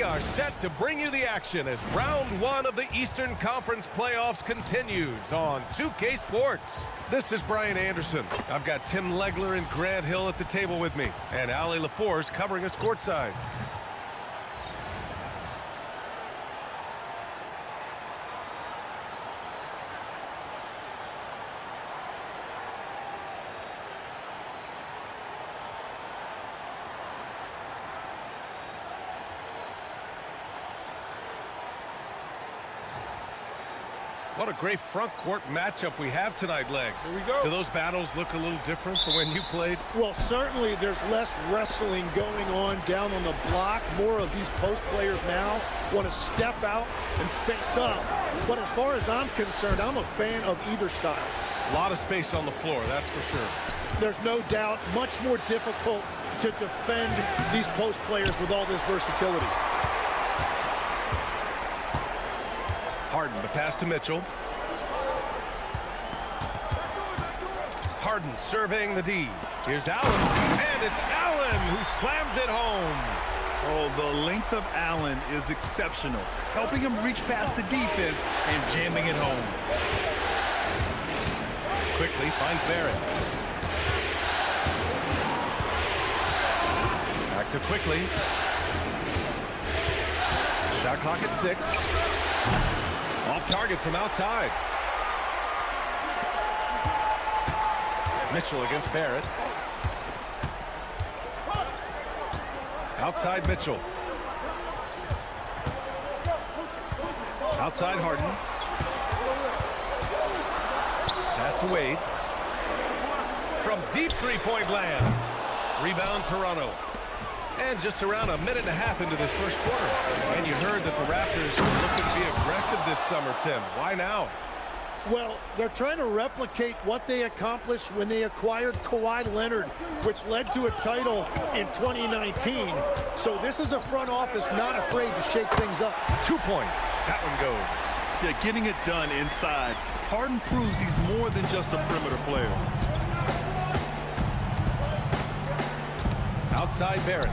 We are set to bring you the action as round one of the Eastern Conference playoffs continues on 2K Sports. This is Brian Anderson. I've got Tim Legler and Grant Hill at the table with me, and Ali LaForce covering us courtside. What a great front court matchup we have tonight, Legs. Here we go. Do those battles look a little different from when you played? Well, certainly there's less wrestling going on down on the block. More of these post players now want to step out and face up. But as far as I'm concerned, I'm a fan of either style. A lot of space on the floor, that's for sure. There's no doubt much more difficult to defend these post players with all this versatility. Harden, the pass to Mitchell. Harden surveying the D. Here's Allen, and it's Allen who slams it home. Oh, the length of Allen is exceptional, helping him reach past the defense and jamming it home. Quickly finds Barrett. Back to Quickly. Shot clock at 6. Off target from outside. Mitchell against Barrett. Outside Mitchell. Outside Harden. Pass to Wade. From deep three-point land. Rebound Toronto. And just around a minute and a half into this first quarter. And you heard that the Raptors are looking to be aggressive this summer, Tim. Why now? Well, they're trying to replicate what they accomplished when they acquired Kawhi Leonard, which led to a title in 2019. So this is a front office not afraid to shake things up. 2 points. That one goes. Yeah, getting it done inside. Harden proves he's more than just a perimeter player. Outside Barrett.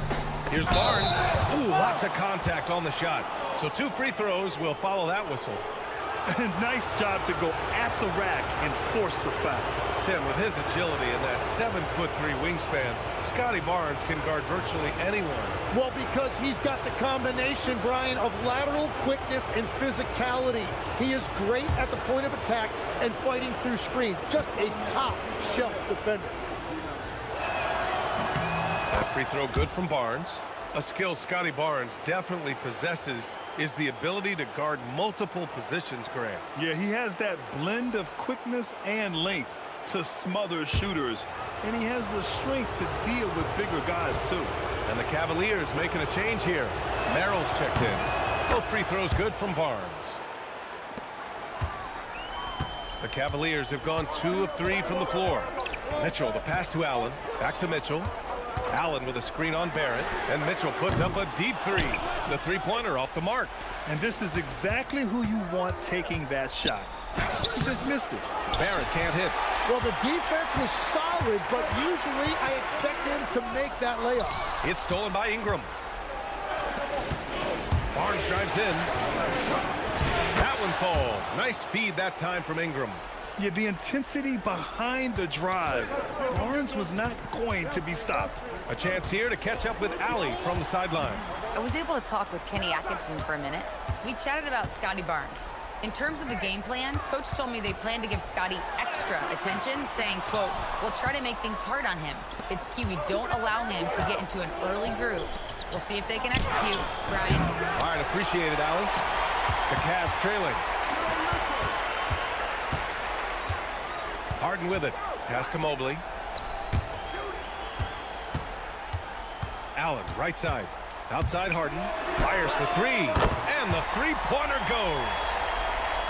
Here's Barnes. Ooh, lots of contact on the shot. So 2 free throws will follow that whistle. Nice job to go at the rack and force the foul. Tim, with his agility and that 7'3" wingspan, Scotty Barnes can guard virtually anyone. Well, because he's got the combination, Brian, of lateral quickness and physicality. He is great at the point of attack and fighting through screens. Just a top-shelf defender. That free throw good from Barnes. A skill Scotty Barnes definitely possesses is the ability to guard multiple positions, Grant. Yeah, he has that blend of quickness and length to smother shooters. And he has the strength to deal with bigger guys, too. And the Cavaliers making a change here. Merrill's checked in. Both free throws good from Barnes. The Cavaliers have gone 2 of 3 from the floor. Mitchell, the pass to Allen. Back to Mitchell. Allen with a screen on Barrett, and Mitchell puts up a deep 3. The three-pointer off the mark. And this is exactly who you want taking that shot. He just missed it. Barrett can't hit. Well, the defense was solid, but usually I expect him to make that layup. It's stolen by Ingram. Barnes drives in. That one falls. Nice feed that time from Ingram. Yeah, the intensity behind the drive. Barnes was not going to be stopped. A chance here to catch up with Ali from the sideline. I was able to talk with Kenny Atkinson for a minute. We chatted about Scotty Barnes. In terms of the game plan, Coach told me they plan to give Scotty extra attention, saying, quote, "We'll try to make things hard on him. It's key we don't allow him to get into an early groove." We'll see if they can execute. Brian. All right, appreciate it, Ali. The Cavs trailing. Harden with it. Pass to Mobley. Allen, right side. Outside Harden. Fires for 3. And the three-pointer goes.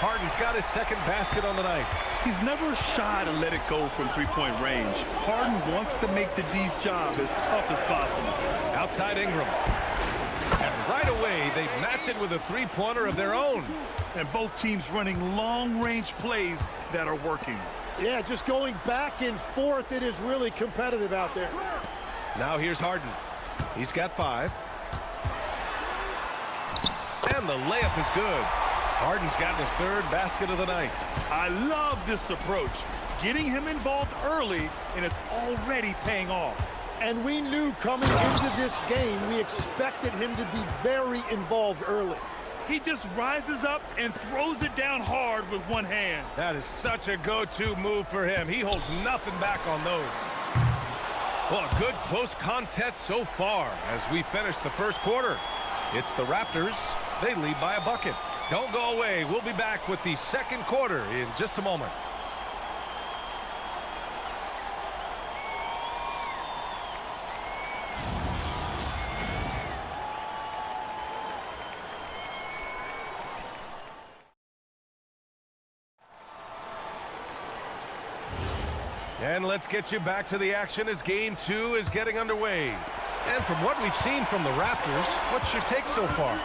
Harden's got his second basket on the night. He's never shy to let it go from three-point range. Harden wants to make the D's job as tough as possible. Outside Ingram. And right away, they match it with a three-pointer of their own. And both teams running long-range plays that are working. Yeah, just going back and forth. It is really competitive out there. Now here's Harden. He's got 5. And the layup is good. Harden's gotten his third basket of the night. I love this approach. Getting him involved early, and it's already paying off. And we knew coming into this game, we expected him to be very involved early. He just rises up and throws it down hard with one hand. That is such a go-to move for him. He holds nothing back on those. Well, a good close contest so far as we finish the first quarter. It's the Raptors. They lead by a bucket. Don't go away. We'll be back with the second quarter in just a moment. And let's get you back to the action as game 2 is getting underway. And from what we've seen from the Raptors, what's your take so far?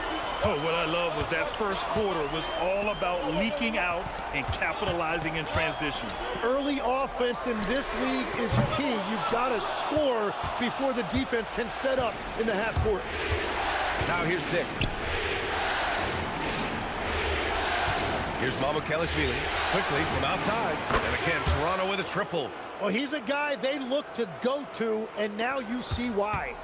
Oh, what I love was that first quarter was all about leaking out and capitalizing in transition. Early offense in this league is key. You've got to score before the defense can set up in the half court. Now here's Dick. Here's Kelishvili quickly from outside. And again, Toronto with a triple. Well, he's a guy they look to go to, and now you see why.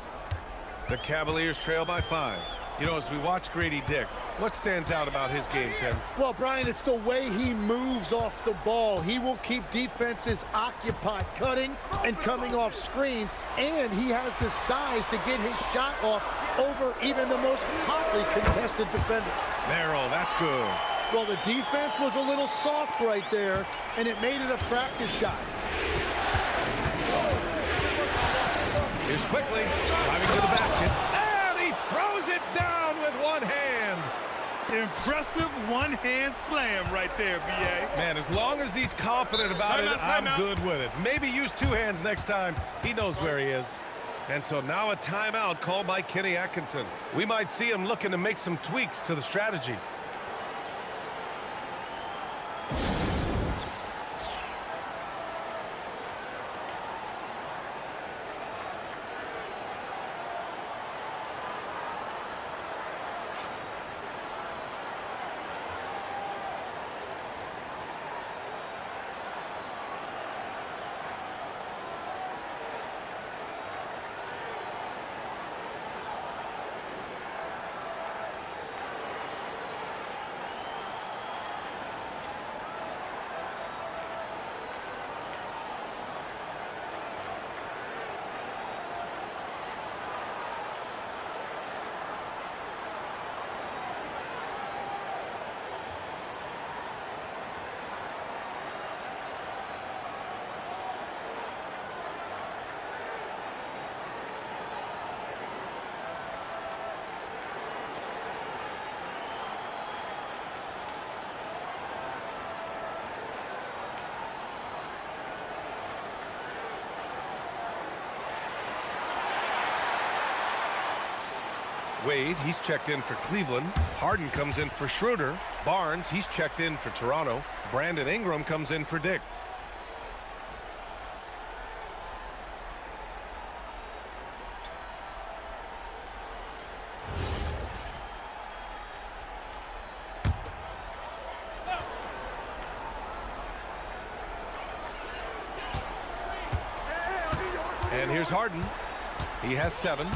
The Cavaliers trail by 5. You know, as we watch Grady Dick, what stands out about his game, Tim? Well, Brian, it's the way he moves off the ball. He will keep defenses occupied, cutting and coming off screens, and he has the size to get his shot off over even the most hotly contested defender. Merrill, that's good. Well, the defense was a little soft right there, and it made it a practice shot. Here's quickly, driving to the basket, and he throws it down with one hand. Impressive one-hand slam right there, B.A. Man, as long as he's confident about it, I'm good with it. Maybe use 2 hands next time. He knows where he is. And so now a timeout called by Kenny Atkinson. We might see him looking to make some tweaks to the strategy. Wade, he's checked in for Cleveland. Harden comes in for Schroeder. Barnes, he's checked in for Toronto. Brandon Ingram comes in for Dick. And here's Harden. He has 7.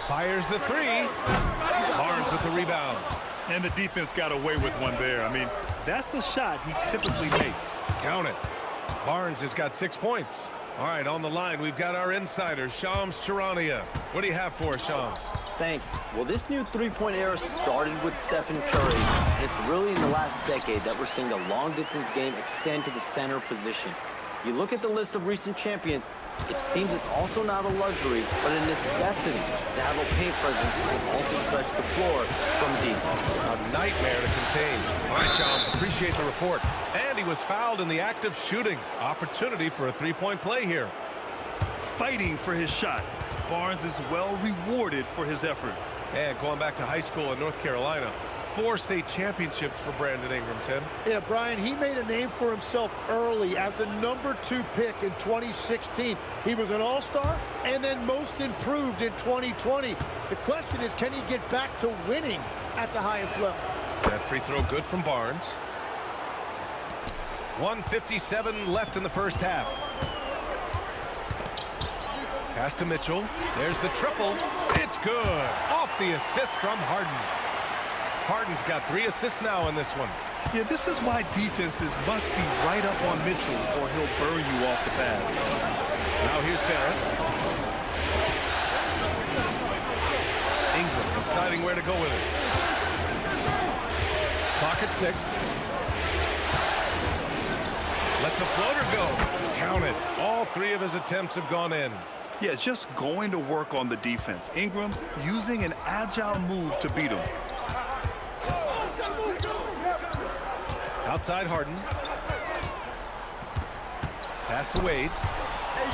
Fires the 3. Barnes with the rebound. And the defense got away with one there. I mean, that's a shot he typically makes. Count it. Barnes has got 6 points. All right, on the line, we've got our insider, Shams Charania. What do you have for us, Shams? Thanks. Well, this new three-point era started with Stephen Curry. And it's really in the last decade that we're seeing the long-distance game extend to the center position. You look at the list of recent champions, it seems it's also not a luxury, but a necessity to have a paint presence and also stretch the floor from deep. A nightmare to contain. All right, Shams, appreciate the report. And he was fouled in the act of shooting. Opportunity for a three-point play here. Fighting for his shot. Barnes is well rewarded for his effort. And going back to high school in North Carolina, 4 state championships for Brandon Ingram, Tim. Yeah, Brian, he made a name for himself early as the #2 pick in 2016. He was an all-star and then most improved in 2020. The question is, can he get back to winning at the highest level? That free throw good from Barnes. 1:57 left in the first half. Pass to Mitchell. There's the triple. It's good. Off the assist from Harden. Harden's got 3 assists now in this one. Yeah, this is why defenses must be right up on Mitchell or he'll burn you off the pass. Now here's Barrett. Ingram deciding where to go with it. Clock at 6. Lets a floater go. Count it. All 3 of his attempts have gone in. Yeah, just going to work on the defense. Ingram using an agile move to beat him. Outside Harden. Pass to Wade.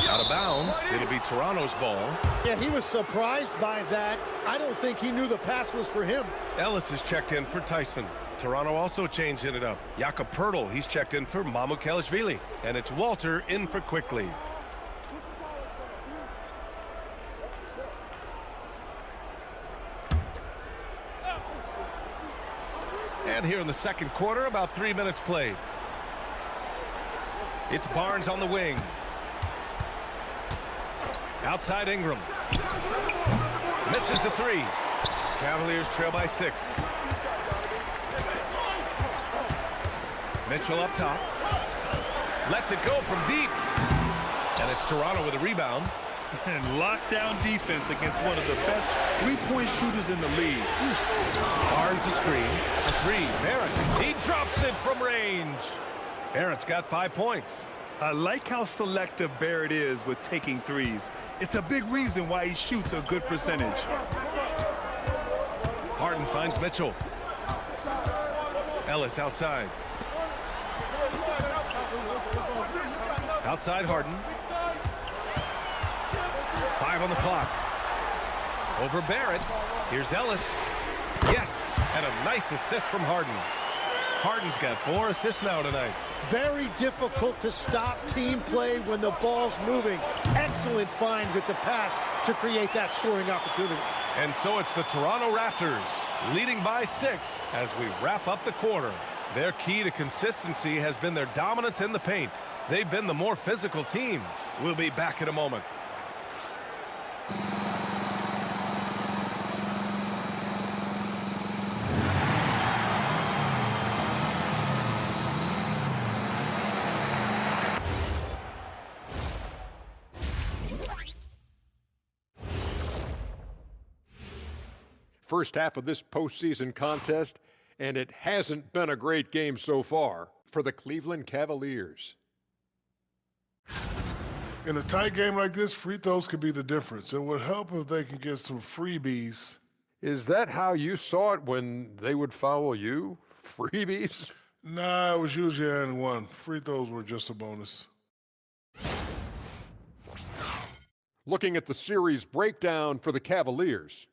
Out of bounds. It'll be Toronto's ball. Yeah, he was surprised by that. I don't think he knew the pass was for him. Ellis is checked in for Tyson. Toronto also changing it up. Jakob Poeltl, he's checked in for Mamukelashvili. And it's Walter in for Quickly. And here in the second quarter, about 3 minutes played. It's Barnes on the wing. Outside Ingram. Misses the 3. Cavaliers trail by 6. Mitchell up top. Lets it go from deep. And it's Toronto with a rebound. And lockdown defense against one of the best three-point shooters in the league. Barnes a screen. A 3. Barrett. He drops it from range. Barrett's got 5 points. I like how selective Barrett is with taking threes. It's a big reason why he shoots a good percentage. Harden finds Mitchell. Ellis outside. Outside Harden. 5 on the clock. Over Barrett. Here's Ellis. Yes, and a nice assist from Harden. Harden's got 4 assists now tonight. Very difficult to stop team play when the ball's moving. Excellent find with the pass to create that scoring opportunity. And so it's the Toronto Raptors leading by 6 as we wrap up the quarter. Their key to consistency has been their dominance in the paint. They've been the more physical team. We'll be back in a moment. First half of this postseason contest, and it hasn't been a great game so far for the Cleveland Cavaliers. In a tight game like this, free throws could be the difference. It would help if they can get some freebies. Is that how you saw it when they would foul you? Freebies? Nah, it was usually and one. Free throws were just a bonus. Looking at the series breakdown for the Cavaliers,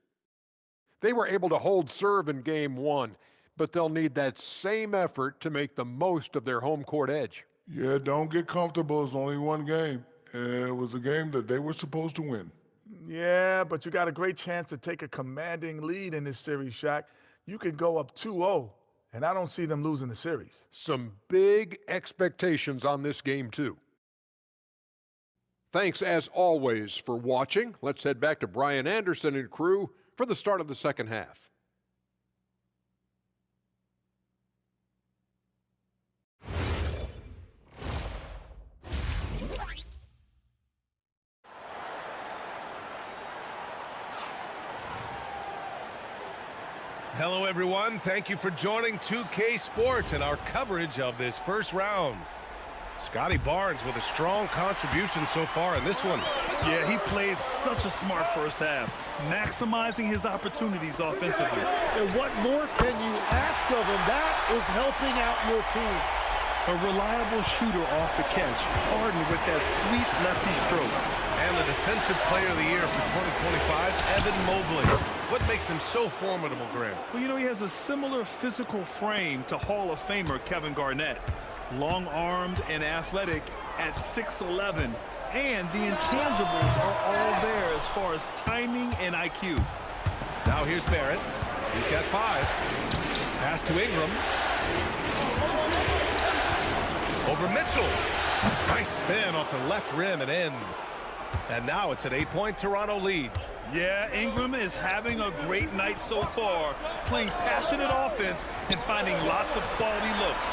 they were able to hold serve in Game 1, but they'll need that same effort to make the most of their home court edge. Yeah, don't get comfortable. It's only one game. And it was a game that they were supposed to win. Yeah, but you got a great chance to take a commanding lead in this series, Shaq. You could go up 2-0, and I don't see them losing the series. Some big expectations on this game, too. Thanks, as always, for watching. Let's head back to Brian Anderson and crew for the start of the second half. Hello, everyone. Thank you for joining 2K Sports and our coverage of this first round. Scotty Barnes with a strong contribution so far in this one. Yeah, he played such a smart first half, maximizing his opportunities offensively. And what more can you ask of him? That is helping out your team. A reliable shooter off the catch. Harden with that sweet lefty stroke. And won the Defensive Player of the Year for 2025, Evan Mobley. What makes him so formidable, Graham? Well, you know, he has a similar physical frame to Hall of Famer Kevin Garnett. Long-armed and athletic at 6'11", and the intangibles are all there as far as timing and IQ. Now here's Barrett. He's got 5. Pass to Ingram. Over Mitchell. Nice spin off the left rim and in. And now it's an 8-point Toronto lead. Yeah, Ingram is having a great night so far, playing passionate offense and finding lots of quality looks.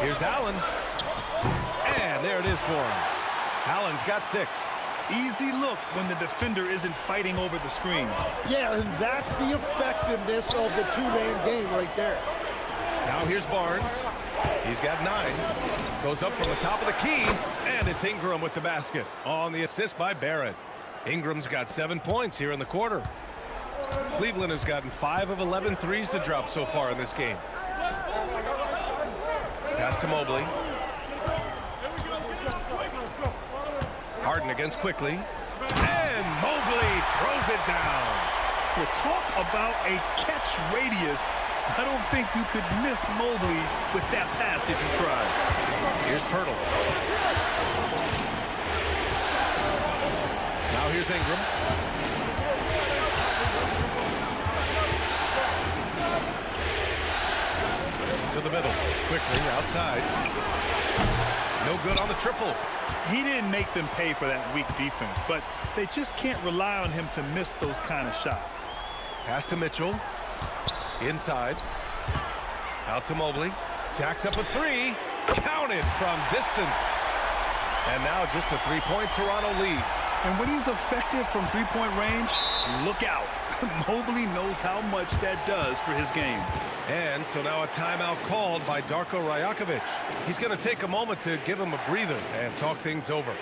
Here's Allen. And there it is for him. Allen's got 6. Easy look when the defender isn't fighting over the screen. Yeah, and that's the effectiveness of the two-man game right there. Now here's Barnes. He's got 9. Goes up from the top of the key, and it's Ingram with the basket on the assist by Barrett. Ingram's got 7 points here in the quarter. Cleveland has gotten 5 of 11 threes to drop so far in this game. Pass to Mobley. Harden against quickly. And Mobley throws it down. We'll talk about a catch radius. I don't think you could miss Mobley with that pass if you tried. Here's Pirtle. Now here's Ingram. To the middle. Quickly outside. No good on the triple. He didn't make them pay for that weak defense, but they just can't rely on him to miss those kind of shots. Pass to Mitchell. Inside. Out to Mobley. Jacks up a 3. Counted from distance. And now just a 3-point Toronto lead. And when he's effective from three-point range, look out. Mobley knows how much that does for his game. And so now a timeout called by Darko Rajakovic. He's going to take a moment to give him a breather and talk things over.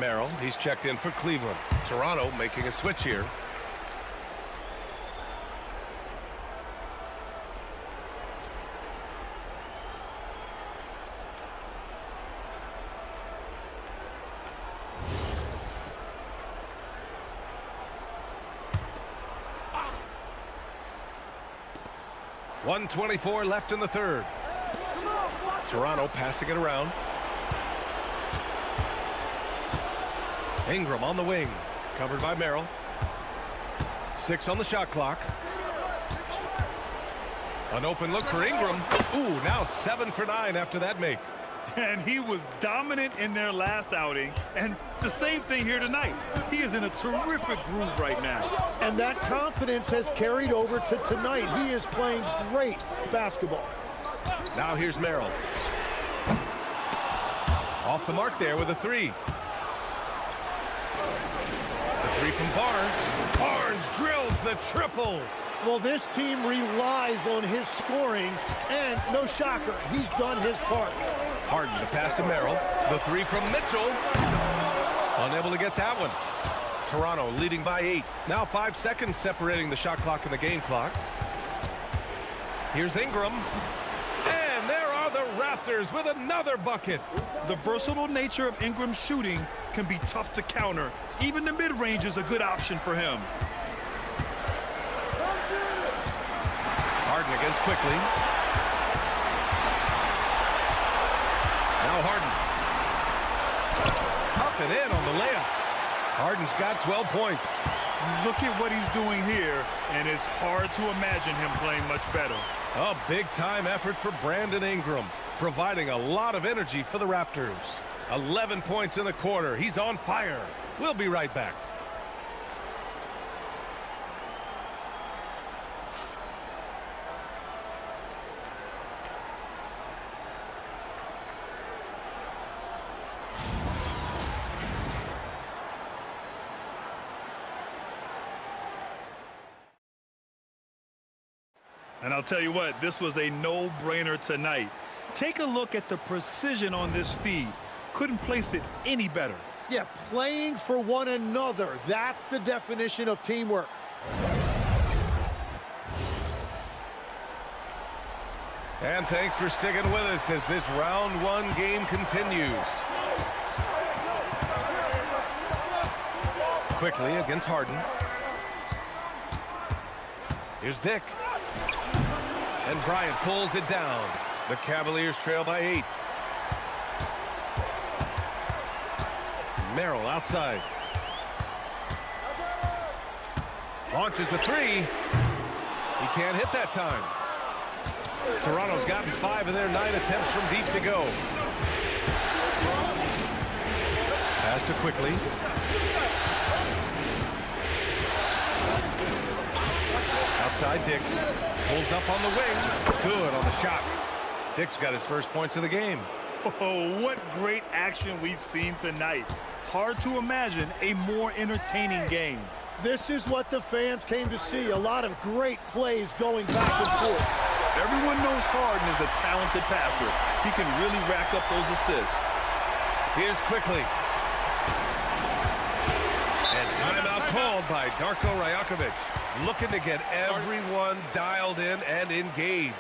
Merrill, he's checked in for Cleveland. Toronto making a switch here. .124 left in the third. Toronto passing it around. Ingram on the wing, covered by Merrill. 6 on the shot clock. An open look for Ingram. Ooh, now 7 for 9 after that make. And he was dominant in their last outing, and the same thing here tonight. He is in a terrific groove right now. And that confidence has carried over to tonight. He is playing great basketball. Now here's Merrill. Off the mark there with a 3. The 3 from Barnes. Barnes drills the triple. Well, this team relies on his scoring, and no shocker, he's done his part. Harden the pass to Merrill. The 3 from Mitchell. Unable to get that one. Toronto leading by 8. Now 5 seconds separating the shot clock and the game clock. Here's Ingram. And there are the Raptors with another bucket. The versatile nature of Ingram's shooting can be tough to counter. Even the mid-range is a good option for him. Harden against quickly. Now Harden. Up and in on the layup. Harden's got 12 points. Look at what he's doing here, and it's hard to imagine him playing much better. A big-time effort for Brandon Ingram, providing a lot of energy for the Raptors. 11 points in the quarter. He's on fire. We'll be right back. And I'll tell you what, this was a no-brainer tonight. Take a look at the precision on this feed. Couldn't place it any better. Yeah, playing for one another. That's the definition of teamwork. And thanks for sticking with us as this round one game continues. Quickly against Harden. Here's Dick. And Bryant pulls it down. The Cavaliers trail by 8. Merrill outside. Launches a 3. He can't hit that time. Toronto's gotten 5 of their 9 attempts from deep to go. Pass to quickly. Outside Dick. Pulls up on the wing. Good on the shot. Dick's got his first points of the game. Oh, what great action we've seen tonight. Hard to imagine a more entertaining game. This is what the fans came to see. A lot of great plays going back and forth. Everyone knows Harden is a talented passer. He can really rack up those assists. Here's quickly. And timeout called by Darko Rajakovic. Looking to get everyone dialed in and engaged.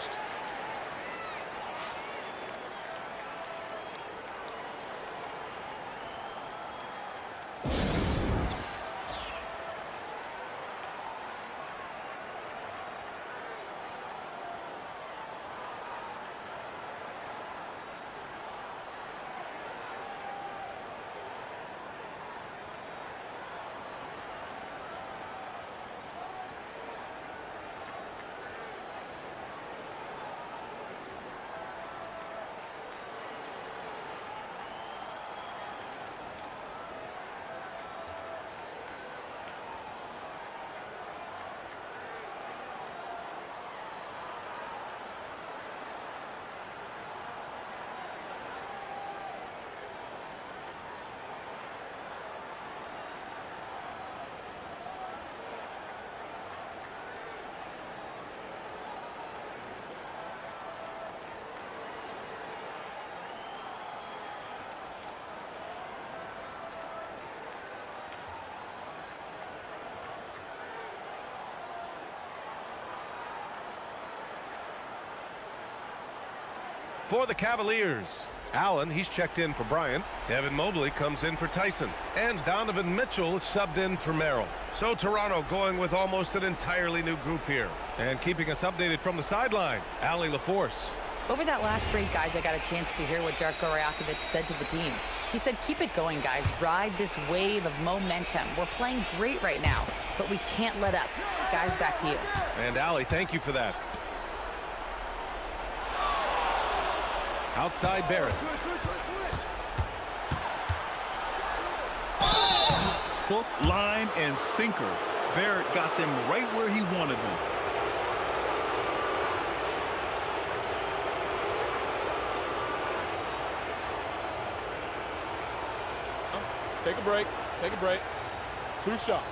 For the Cavaliers, Allen, he's checked in for Bryant. Evan Mobley comes in for Tyson. And Donovan Mitchell is subbed in for Merrill. So Toronto going with almost an entirely new group here. And keeping us updated from the sideline, Allie LaForce. Over that last break, guys, I got a chance to hear what Darko Rajakovic said to the team. He said, keep it going, guys. Ride this wave of momentum. We're playing great right now, but we can't let up. Guys, back to you. And Allie, thank you for that. Outside Barrett. Hook, line, and sinker. Barrett got them right where he wanted them. Take a break. Take a break. 2 shots.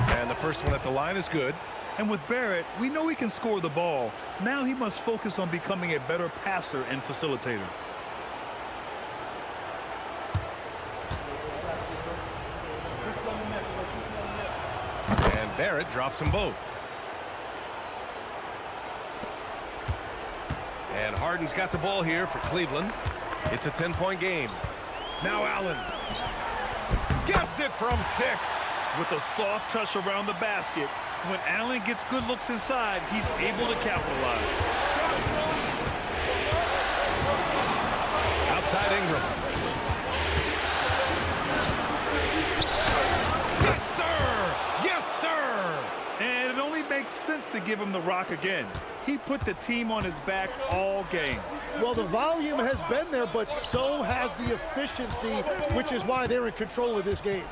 And the first one at the line is good. And with Barrett, we know he can score the ball. Now he must focus on becoming a better passer and facilitator. And Barrett drops them both. And Harden's got the ball here for Cleveland. It's a 10-point game. Now Allen gets it from 6. With a soft touch around the basket, when Allen gets good looks inside, he's able to capitalize. Outside Ingram. Yes, sir! Yes, sir! And it only makes sense to give him the rock again. He put the team on his back all game. Well, the volume has been there, but so has the efficiency, which is why they're in control of this game.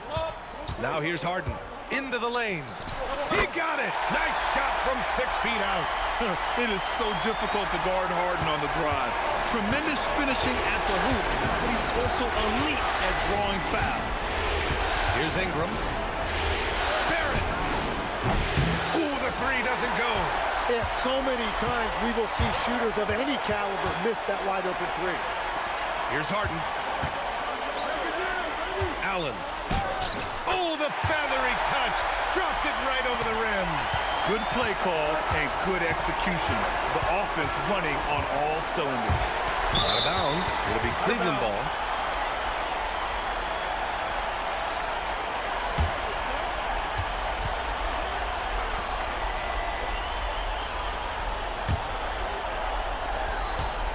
Now here's Harden. Into the lane. He got it! Nice shot from 6 feet out. It is so difficult to guard Harden on the drive. Tremendous finishing at the hoop, but he's also elite at drawing fouls. Here's Ingram. Barrett. Ooh, the 3 doesn't go. Yeah, so many times we will see shooters of any caliber miss that wide open 3. Here's Harden. Allen. Oh, the feathery touch. Dropped it right over the rim. Good play call and good execution. The offense running on all cylinders. Out of bounds. It'll be Cleveland ball.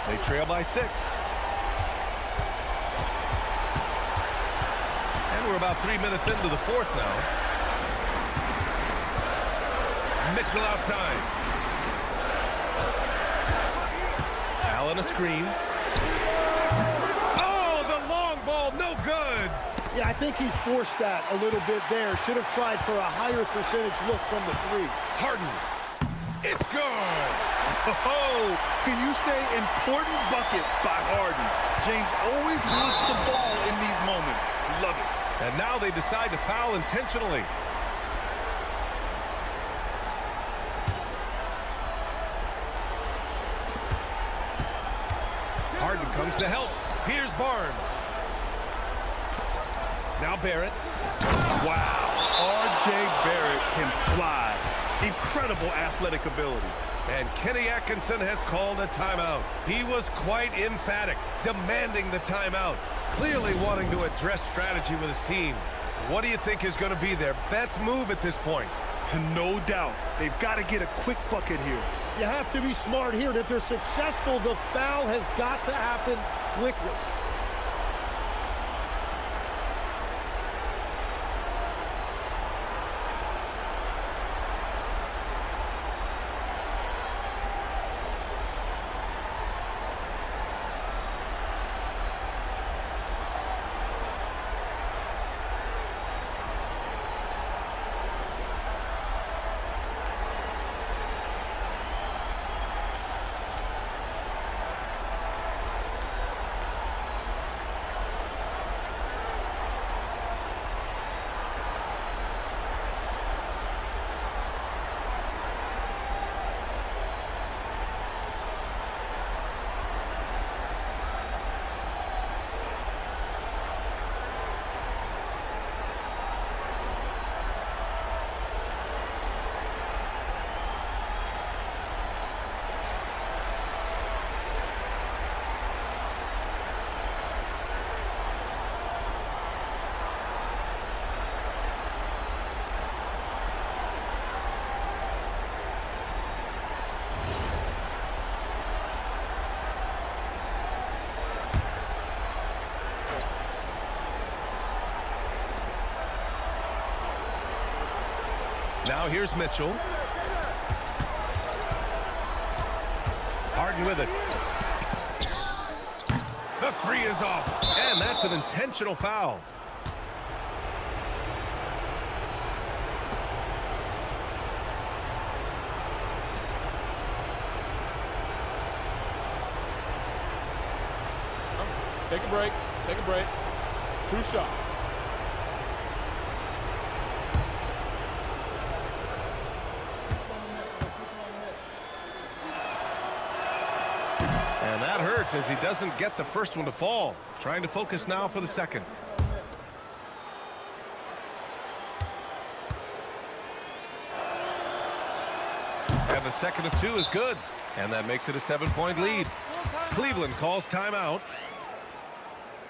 They trail by 6. And we're about 3 minutes into the 4th now. Mitchell outside. Allen a screen. Oh, the long ball, no good. Yeah, I think he forced that a little bit there. Should have tried for a higher percentage look from the 3. Harden. It's good. Oh, can you say important bucket by Harden? James always wants the ball in these moments. Love it. And now they decide to foul intentionally. Harden comes to help. Here's Barnes. Now Barrett. Wow. R.J. Barrett can fly. Incredible athletic ability. And Kenny Atkinson has called a timeout. He was quite emphatic, demanding the timeout, clearly wanting to address strategy with his team. What do you think is going to be their best move at this point? No doubt. They've got to get a quick bucket here. You have to be smart here. And if they're successful, the foul has got to happen quickly. Now here's Mitchell. Harden with it. The 3 is off. And that's an intentional foul. Take a break. Take a break. 2 shots. And that hurts as he doesn't get the first one to fall. Trying to focus now for the second. And the second of 2 is good. And that makes it a 7-point lead. Cleveland calls timeout.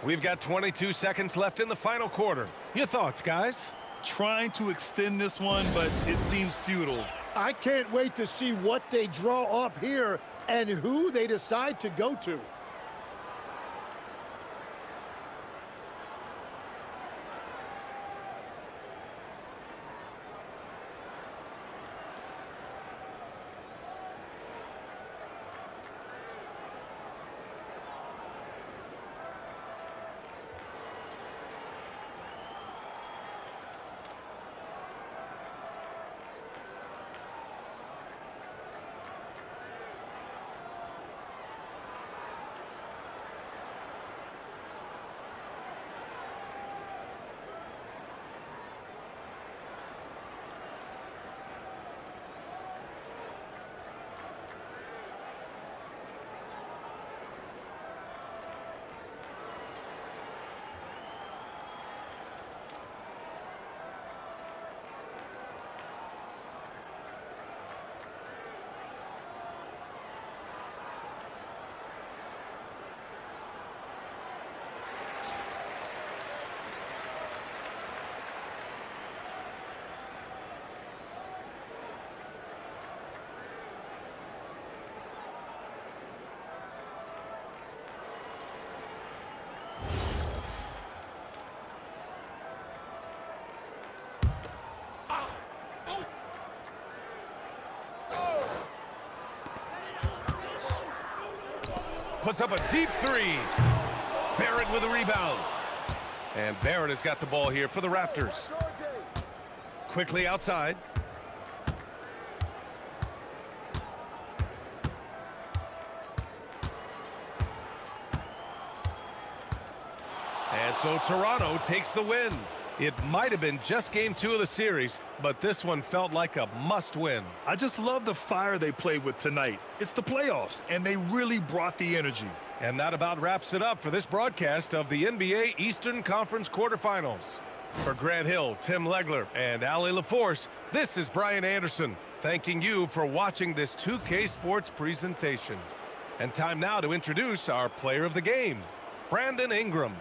We've got 22 seconds left in the final quarter. Your thoughts, guys? Trying to extend this one, but it seems futile. I can't wait to see what they draw up here and who they decide to go to. Puts up a deep three. Barrett with a rebound. And Barrett has got the ball here for the Raptors. Quickly outside. And so Toronto takes the win. It might have been just game 2 of the series, but this one felt like a must-win. I just love the fire they played with tonight. It's the playoffs, and they really brought the energy. And that about wraps it up for this broadcast of the NBA Eastern Conference quarterfinals. For Grant Hill, Tim Legler, and Allie LaForce, this is Brian Anderson, thanking you for watching this 2K Sports presentation. And time now to introduce our player of the game, Brandon Ingram.